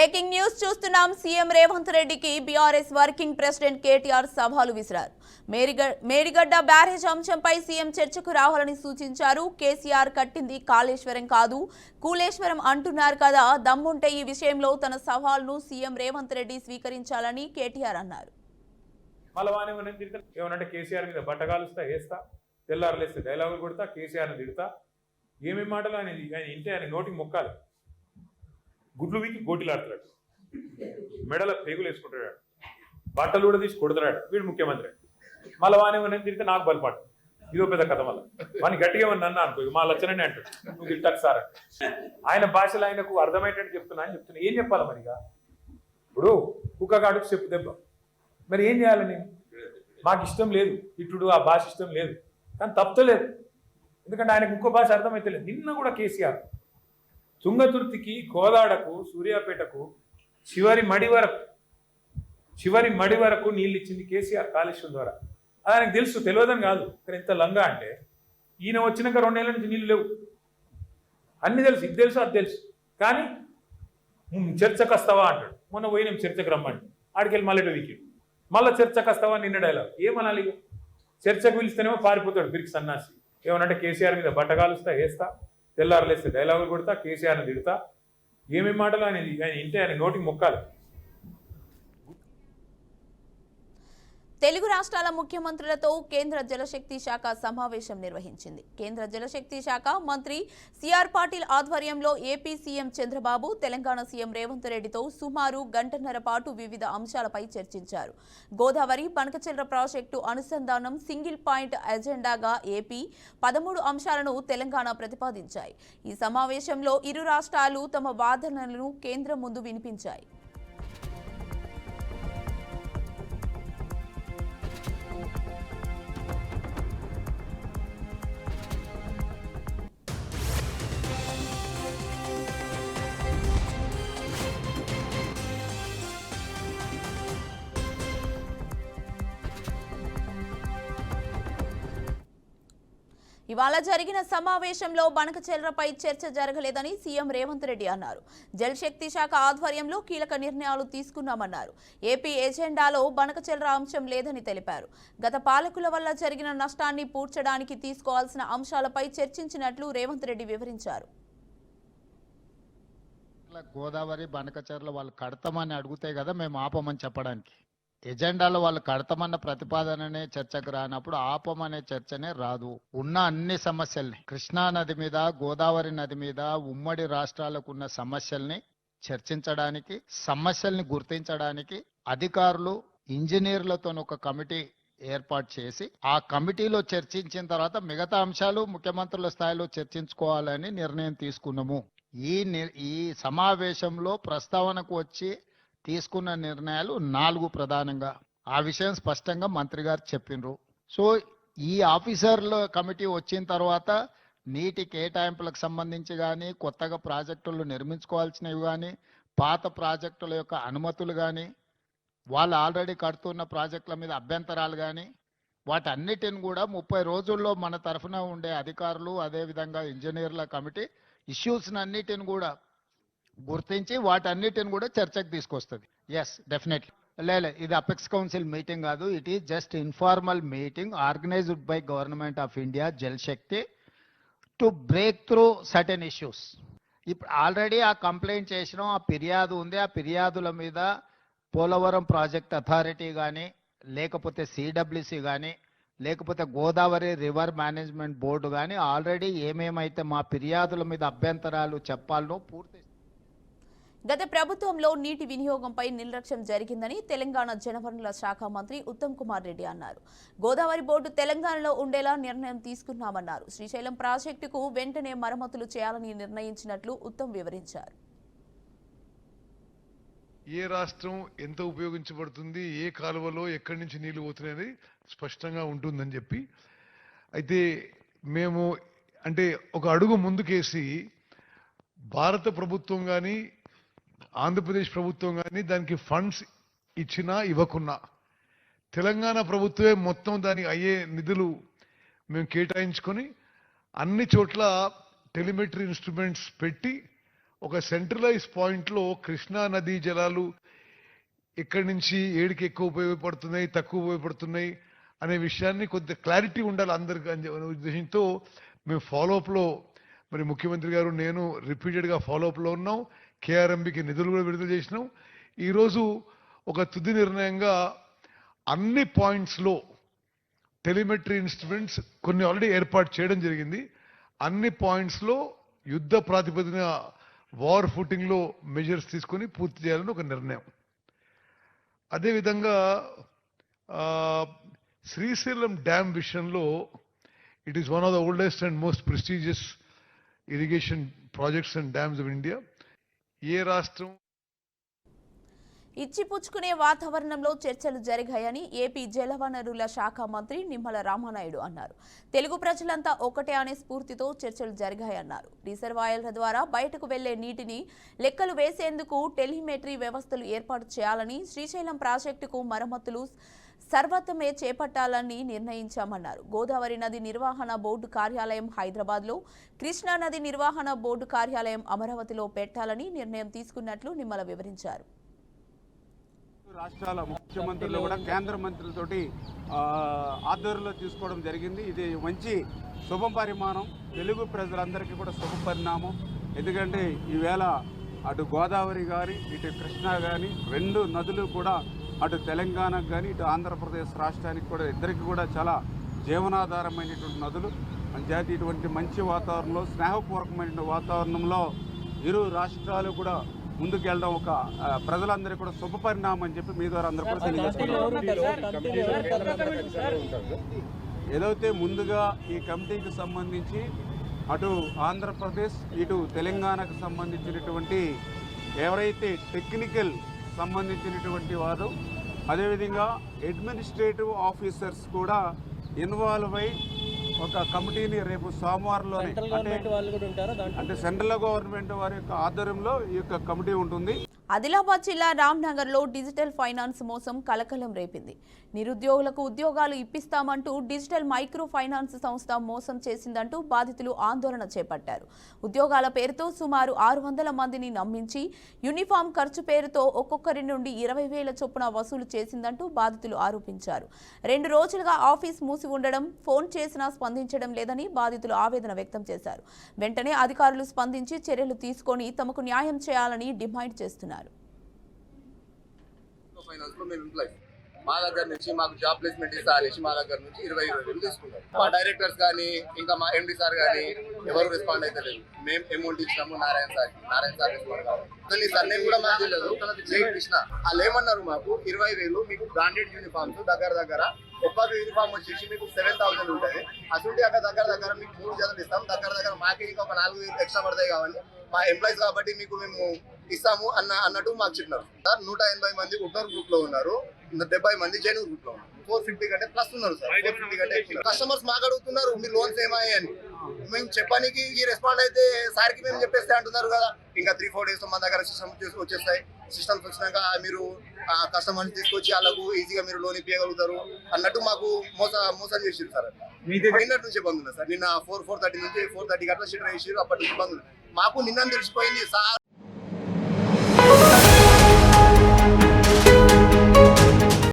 Breaking news చూస్తున్నాం. CM Revanth రెడ్డికి BRS working president KTR సవాలు విసిరారు. మేడిగడ్డ బ్యారేజ్ అంశంపై సీఎం చర్చకు రావాలని సూచించారు. కేసీఆర్ కట్టింది కాళేశ్వరం కాదు కూలేశ్వరం అంటున్నారు కదా, దమ్ముంటే ఈ విషయంలో తన సవాల్ను సీఎం రేవంత్ రెడ్డి స్వీకరించాలని కేటీఆర్ అన్నారు. ఏమనంటే కేసీఆర్ మీద బట్టగాలుస్తా వేస్తా, తెల్లారులేస్తే డైలాగులు కొడతా, కేసీఆర్ని తిడతా, ఏమేమి మాటలు ఆయన ఇంటే ఆయన నోటికి మొక్కాలి. గుడ్లు వీకి గోటిలాడుతాడు, మెడల పేగులు వేసుకుంటాడు, బట్టలు కూడా తీసి కొడుతున్నాడు. వీడు ముఖ్యమంత్రి. మళ్ళీ వానేమని తిరిగితే నాకు బలపాటు. ఇదో పెద్ద కథ. మళ్ళీ వాడిని గట్టిగా ఏమన్నా అన్నా అనుకో, మా లచ్చనని అంటాడు, నువ్వు తిట్టకు సార్ అంటే. ఆయన భాషలో ఆయనకు అర్థమయ్యేటట్టు చెప్తున్నా అని చెప్తున్నా. ఏం చెప్పాలి మరిగా? ఇప్పుడు కుక్కగాడుకు చెప్పు దెబ్బ. మరి ఏం చేయాలి? నేను మాకు ఇష్టం లేదు ఇట్టుడు, ఆ భాష ఇష్టం లేదు, కానీ తప్పలేదు. ఎందుకంటే ఆయనకు ఇంకో భాష అర్థమైతే లేదు. నిన్న కూడా కేసీఆర్ తుంగతుర్తికి, కోదాడకు, సూర్యాపేటకు చివరి మడి వరకు నీళ్ళు ఇచ్చింది కేసీఆర్ కాళేశ్వరం ద్వారా. అది ఆయనకు తెలుసు, తెలియదని కాదు. కానీ ఎంత లంగా అంటే ఈయన వచ్చినాక 2 నెలల నుంచి నీళ్ళు లేవు. అన్ని తెలుసు, ఇది తెలుసు, అది తెలుసు. కానీ చర్చకు వస్తావా అంటాడు. మొన్న పోయినాం చర్చకు రమ్మండి, ఆడికెళ్ళి మళ్ళీ వీకిడు. మళ్ళీ చర్చకు వస్తావా నిన్న డైలాగ్. ఏమనాలి? చర్చకు పిలిస్తేనేమో పారిపోతాడు పిరికి సన్నాసి. ఏమనంటే కేసీఆర్ మీద బట్టగాలుస్తా వేస్తా, తెల్లారులేస్తే డైలాగులు కొడతా, కేసీఆర్ని తిడతా, ఏమేమి మాటలు ఆయన ఇంటే ఆయన నోటికి మొక్కాలి. తెలుగు రాష్ట్రాల ముఖ్యమంత్రులతో కేంద్ర జలశక్తి శాఖ సమావేశం నిర్వహించింది. కేంద్ర జలశక్తి శాఖ మంత్రి సిఆర్ పాటిల్ ఆధ్వర్యంలో AP CM Chandrababu, Telangana CM Revanth రెడ్డితో సుమారు గంటన్నర పాటు వివిధ అంశాలపై చర్చించారు. గోదావరి బనకచెర్ల ప్రాజెక్టు అనుసంధానం సింగిల్ పాయింట్ ఎజెండాగా ఏపీ 13 అంశాలను తెలంగాణ ప్రతిపాదించాయి. ఈ సమావేశంలో ఇరు రాష్ట్రాలు తమ వాదనలను కేంద్రం ముందు వినిపించాయి. ఇవాళ జరిగిన సమావేశంలో బనకచెర్లపై చర్చ జరగలేదని సీఎం రేవంత్ రెడ్డి అన్నారు. జలశక్తి శాఖ ఆధ్వర్యంలో కీలక నిర్ణయాలు తీసుకున్నామన్నారు. ఏపీ ఎజెండాలో బనకచెర్ల అంశం లేదని తెలిపారు. గత పాలకుల వల్ల జరిగిన నష్టాన్ని పూడ్చడానికి తీసుకోవాల్సిన అంశాలపై చర్చించినట్లు రేవంత్ రెడ్డి వివరించారు. గోదావరి బనకచెర్ల వాళ్ళు కడతామని అడుగుతాయి కదా, మేము ఆపమని చెప్పడానికి. ఎజెండాలో వాళ్ళు కడతామన్న ప్రతిపాదననే చర్చకు రానప్పుడు ఆపమనే చర్చనే రాదు. ఉన్న అన్ని సమస్యల్ని, కృష్ణా నది మీద, గోదావరి నది మీద, ఉమ్మడి రాష్ట్రాలకు ఉన్న సమస్యల్ని చర్చించడానికి, సమస్యల్ని గుర్తించడానికి అధికారులు, ఇంజనీర్లతో ఒక కమిటీ ఏర్పాటు చేసి ఆ కమిటీలో చర్చించిన తర్వాత మిగతా అంశాలు ముఖ్యమంత్రుల స్థాయిలో చర్చించుకోవాలని నిర్ణయం తీసుకున్నాము. ఈ సమావేశంలో ప్రస్తావనకు వచ్చి తీసుకున్న నిర్ణయాలు 4 ప్రధానంగా. ఆ విషయం స్పష్టంగా మంత్రి గారు చెప్పిండ్రు. సో ఈ ఆఫీసర్ల కమిటీ వచ్చిన తర్వాత నీటి కేటాయింపులకు సంబంధించి కానీ, కొత్తగా ప్రాజెక్టులు నిర్మించుకోవాల్సినవి కానీ, పాత ప్రాజెక్టుల యొక్క అనుమతులు కానీ, వాళ్ళు ఆల్రెడీ కడుతున్న ప్రాజెక్టుల మీద అభ్యంతరాలు కానీ, వాటన్నిటిని కూడా 30 రోజుల్లో మన తరఫున ఉండే అధికారులు, అదేవిధంగా ఇంజనీర్ల కమిటీ ఇష్యూస్ అన్నిటిని కూడా గుర్తించి వాటన్నిటిని కూడా చర్చకు తీసుకొస్తుంది. Yes, definitely. లేదు, ఇది అపెక్స్ కౌన్సిల్ మీటింగ్ కాదు. It is just informal meeting organised by government of India, Jal Shakti, to break through certain issues. ఇప్పుడు ఆల్రెడీ ఆ కంప్లైంట్ చేసినాం, ఆ ఫిర్యాదు ఉంది. ఆ ఫిర్యాదుల మీద పోలవరం ప్రాజెక్ట్ అథారిటీ కానీ, లేకపోతే సిడబ్ల్యూసి కానీ, లేకపోతే గోదావరి రివర్ మేనేజ్మెంట్ బోర్డు కానీ ఆల్రెడీ ఏమేమైతే మా ఫిర్యాదుల మీద అభ్యంతరాలు చెప్పాలనో పూర్తి. గత ప్రభుత్వంలో నీటి వినియోగంపై నిర్లక్ష్యం జరిగిందని తెలంగాణ జలవనరుల శాఖ మంత్రి ఉత్తమ్ కుమార్ రెడ్డి అన్నారు. గోదావరి బోర్డు తెలంగాణలో ఉండేలా నిర్ణయం తీసుకున్నామన్నారు. శ్రీశైలం ప్రాజెక్టుకు వెంటనే మరమ్మతులు చేయాలని నిర్ణయించినట్లు ఉత్తమ్ వివరించారు. ఏ రాష్ట్రం ఎంత ఉపయోగించబడుతుంది, ఏ కాలువలో ఎక్కడి నుంచి నీళ్లు పోతున్నాయని స్పష్టంగా ఉంటుందని చెప్పి, అయితే మేము అంటే ఒక అడుగు ముందుకేసి భారత ప్రభుత్వం కానీ, ఆంధ్రప్రదేశ్ ప్రభుత్వం కానీ దానికి ఫండ్స్ ఇచ్చినా ఇవ్వకున్నా తెలంగాణ ప్రభుత్వమే మొత్తం దానికి అయ్యే నిధులు మేము కేటాయించుకొని అన్ని చోట్ల టెలిమెట్రీ ఇన్స్ట్రుమెంట్స్ పెట్టి ఒక సెంట్రలైజ్ పాయింట్లో కృష్ణా నదీ జలాలు ఎక్కడి నుంచి ఏడికి ఎక్కువ ఉపయోగపడుతున్నాయి, తక్కువ ఉపయోగపడుతున్నాయి అనే విషయాన్ని కొద్దిగా క్లారిటీ ఉండాలి అందరికి అనే ఉద్దేశంతో మేము ఫాలోఅప్లో మరి ముఖ్యమంత్రి గారు నేను రిపీటెడ్గా ఫాలోఅప్లో ఉన్నాం. కేఆర్ఎంబికి నిధులు కూడా విడుదల చేసినాం. ఈరోజు ఒక తుది నిర్ణయంగా అన్ని పాయింట్స్లో టెలిమెట్రీ ఇన్స్ట్రుమెంట్స్ కొన్ని ఆల్రెడీ ఏర్పాటు చేయడం జరిగింది. అన్ని పాయింట్స్లో యుద్ధ ప్రాతిపదికన వార్ ఫుటింగ్లో మెజర్స్ తీసుకొని పూర్తి చేయాలని ఒక నిర్ణయం. అదేవిధంగా శ్రీశైలం డ్యామ్ విషయంలో it is one of the oldest and most prestigious irrigation projects and dams of India. ఏ రాష్ట్రం ఇచ్చిపుచ్చుకునే వాతావరణంలో చర్చలు జరిగాయని ఏపీ జలవనరుల శాఖ మంత్రి నిమ్మల రామానాయుడు అన్నారు. తెలుగు ప్రజలంతా ఒకటే అనే స్ఫూర్తితో చర్చలు జరిగాయన్నారు. రిజర్వాయర్ల ద్వారా బయటకు వెళ్లే నీటిని లెక్కలు వేసేందుకు టెలిమెట్రీ వ్యవస్థలు ఏర్పాటు చేయాలని, శ్రీశైలం ప్రాజెక్టుకు మరమ్మతులు సర్వత్రమే చేపట్టాలని నిర్ణయించామన్నారు. గోదావరి నది నిర్వహణ బోర్డు కార్యాలయం హైదరాబాద్లో, కృష్ణా నది నిర్వహణ బోర్డు కార్యాలయం అమరావతిలో పెట్టాలని నిర్ణయం తీసుకున్నట్లు నిమ్మల వివరించారు. రాష్ట్రాల ముఖ్యమంత్రులు కూడా కేంద్ర మంత్రులతోటి ఆధ్వర్యంలో తీసుకోవడం జరిగింది. ఇది మంచి శుభ పరిమాణం, తెలుగు ప్రజలందరికీ కూడా శుభ పరిణామం. ఎందుకంటే ఈవేళ అటు గోదావరి కానీ ఇటు కృష్ణా కానీ రెండు నదులు కూడా అటు తెలంగాణకు కానీ ఇటు ఆంధ్రప్రదేశ్ రాష్ట్రానికి కూడా ఇద్దరికి కూడా చాలా జీవనాధారమైనటువంటి నదులు. అంచేత ఇటువంటి మంచి వాతావరణంలో, స్నేహపూర్వకమైన వాతావరణంలో ఇరు రాష్ట్రాలు కూడా ముందుకెళ్ళడం ఒక ప్రజలందరికీ కూడా శుభ పరిణామం అని చెప్పి మీ ద్వారా అందరూ కూడా తెలియజేస్తున్నారు. ఏదైతే ముందుగా ఈ కమిటీకి సంబంధించి అటు ఆంధ్రప్రదేశ్ ఇటు తెలంగాణకు సంబంధించినటువంటి ఎవరైతే టెక్నికల్ సంబంధించినటువంటి వారు, అదేవిధంగా అడ్మినిస్ట్రేటివ్ ఆఫీసర్స్ కూడా ఇన్వాల్వ్ అయి ఒక కమిటీని రేపు సోమవారంలోనే అంటే సెంట్రల్ గవర్నమెంట్ వారి యొక్క ఆధ్వర్యంలో ఈ యొక్క కమిటీ ఉంటుంది. ఆదిలాబాద్ జిల్లా రామ్నగర్లో డిజిటల్ ఫైనాన్స్ మోసం కలకలం రేపింది. నిరుద్యోగులకు ఉద్యోగాలు ఇప్పిస్తామంటూ డిజిటల్ మైక్రో ఫైనాన్స్ సంస్థ మోసం చేసిందంటూ బాధితులు ఆందోళన చేపట్టారు. ఉద్యోగాల పేరుతో సుమారు 600 మందిని నమ్మించి యూనిఫామ్ ఖర్చు పేరుతో ఒక్కొక్కరి నుండి 20,000 చొప్పున వసూలు చేసిందంటూ బాధితులు ఆరోపించారు. 2 రోజులుగా ఆఫీస్ మూసి ఉండడం, ఫోన్ చేసినా స్పందించడం లేదని బాధితులు ఆవేదన వ్యక్తం చేశారు. వెంటనే అధికారులు స్పందించి చర్యలు తీసుకొని తమకు న్యాయం చేయాలని డిమాండ్ చేస్తున్నారు. మా దగ్గర నుంచి మాకు జాబ్ ప్లేస్మెంట్ ఇస్తా అనేసి మా దగ్గర నుంచి 20,000 తీసుకున్నారు. మా డైరెక్టర్స్ కానీ ఇంకా మా ఎండి సార్ కానీ ఎవరు రెస్పాండ్ అయితే లేదు. మేము అమౌంట్ ఇచ్చినాము నారాయణ సార్ రెస్పాండ్ కావాలి. సార్ నేను కూడా మాకు తెలియదు కృష్ణ వాళ్ళు ఏమన్నారు, మాకు 20,000 మీకు బ్రాండెడ్ యూనిఫామ్స్ దగ్గర ఒక్కొక్క యూనిఫామ్ వచ్చేసి మీకు 7,000 ఉంటుంది. అసలు అక్కడ దగ్గర మీకు 3 జతలు ఇస్తాం. దగ్గర మాకే ఇంకా ఒక 4,000 ఎక్స్ట్రా పడతాయి కావాలి. మా ఎంప్లాయీస్ కాబట్టి మీకు మేము ఇస్తాము అన్నట్టు మాకు చెప్పినారు. సార్ 180 మంది ఉట్నూరు గ్రూప్ లో ఉన్నారు, 70 మంది జైనూర్ గ్రూప్ లో ఉన్నారు. 450 కంటే ప్లస్ ఉన్నారు సార్. 450 కంటే కస్టమర్స్ మాకు అడుగుతున్నారు మీ లోన్స్ ఏమాయి అని. మేము చెప్పడానికి ఈ రెస్పాండ్ అయితే సార్కి మేము చెప్పేస్తే అంటున్నారు కదా, ఇంకా 3-4 డేస్ మన దగ్గర సిస్టమ్స్ వచ్చేస్తాయి. సిస్టమ్స్ వచ్చినాక మీరు కస్టమర్స్ తీసుకొచ్చి వాళ్ళకు ఈజీగా మీరు లోన్ ఇప్పగలుగుతారు అన్నట్టు మాకు మోసం చేసారు సార్. నిన్నటి నుంచి బంద్ ఉన్నారు సార్. నిన్న 4:30 నుంచి 4:30 గంటల షీటర్ వేసారు. అప్పటి నుంచి బంద్. మాకు నిన్న తెలిసిపోయింది సార్